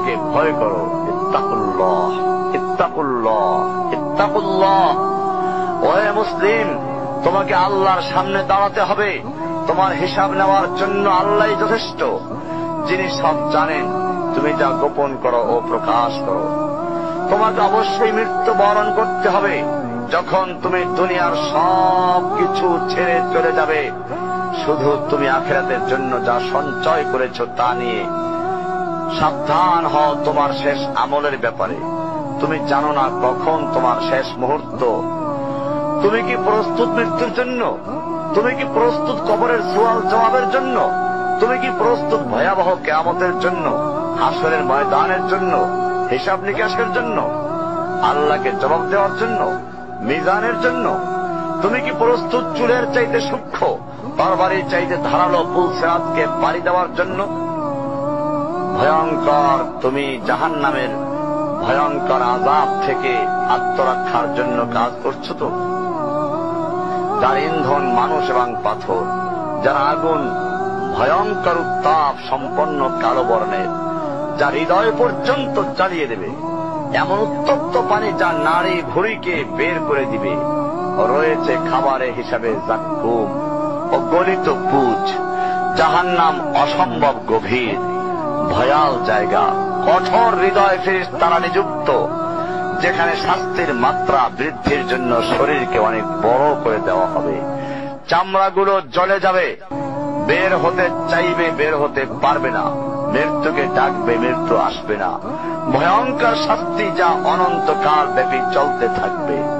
আল্লাহকে ভয় করো। ইত্তাকুল্লাহ, ইত্তাকুল্লাহ, ইত্তাকুল্লাহ। ওহে মুসলিম, তোমাকে আল্লাহর সামনে দাঁড়াতে হবে। তোমার হিসাব নেওয়ার জন্য আল্লাহই যথেষ্ট, যিনি সব জানেন। তুমি যা গোপন করো ও প্রকাশ করো। তোমাকে অবশ্যই মৃত্যু বরণ করতে হবে। যখন তুমি দুনিয়ার সব কিছু ছেড়ে চলে যাবে, শুধু তুমি আখিরাতের জন্য যা সঞ্চয় করেছ তা নিয়ে সাবধান হও তোমার শেষ আমলের ব্যাপারে। তুমি জানো না কখন তোমার শেষ মুহূর্ত। তুমি কি প্রস্তুত মৃত্যুর জন্য? তুমি কি প্রস্তুত কবরের সওয়াল জবাবের জন্য? তুমি কি প্রস্তুত ভয়াবহ কিয়ামতের জন্য, হাসরের ময়দানের জন্য, হিসাব নিকাশের জন্য, আল্লাহকে জবাব দেওয়ার জন্য, মিজানের জন্য? তুমি কি প্রস্তুত চুলের চাইতে সূক্ষ্ম, তরবারির চাইতে ধারালো পুলসিরাতকে পাড়ি দেওয়ার জন্য? ভয়ঙ্কর তুমি জাহান্নামের ভয়ঙ্কর আযাব থেকে আত্মরক্ষার জন্য কাজ করছো তো? যার ইন্ধন মানুষ এবং পাথর, যার আগুন ভয়ঙ্কর উত্তাপ সম্পন্ন কালো বর্ণের, যা হৃদয় পর্যন্ত জ্বালিয়ে দেবে, এমন উত্তপ্ত পানি যা নাড়ি ভুঁড়িকে বের করে দিবে। রয়েছে খাবারে হিসাবে জাক্কুম ও গলিত পুঁজ। জাহান্নাম অসম্ভব গভীর, ভয়াল জায়গা, কঠোর হৃদয় ফেরেশতারা নিযুক্ত, যেখানে শাস্তির মাত্রা বৃদ্ধির জন্য শরীরকে অনেক বড় করে দেওয়া হবে। চামড়াগুলো জ্বলে যাবে, বের হতে চাইবে, বের হতে পারবে না। মৃত্যুকে ডাকবে, মৃত্যু আসবে না। ভয়ঙ্কর শাস্তি যা অনন্তকাল ব্যাপী চলতে থাকবে।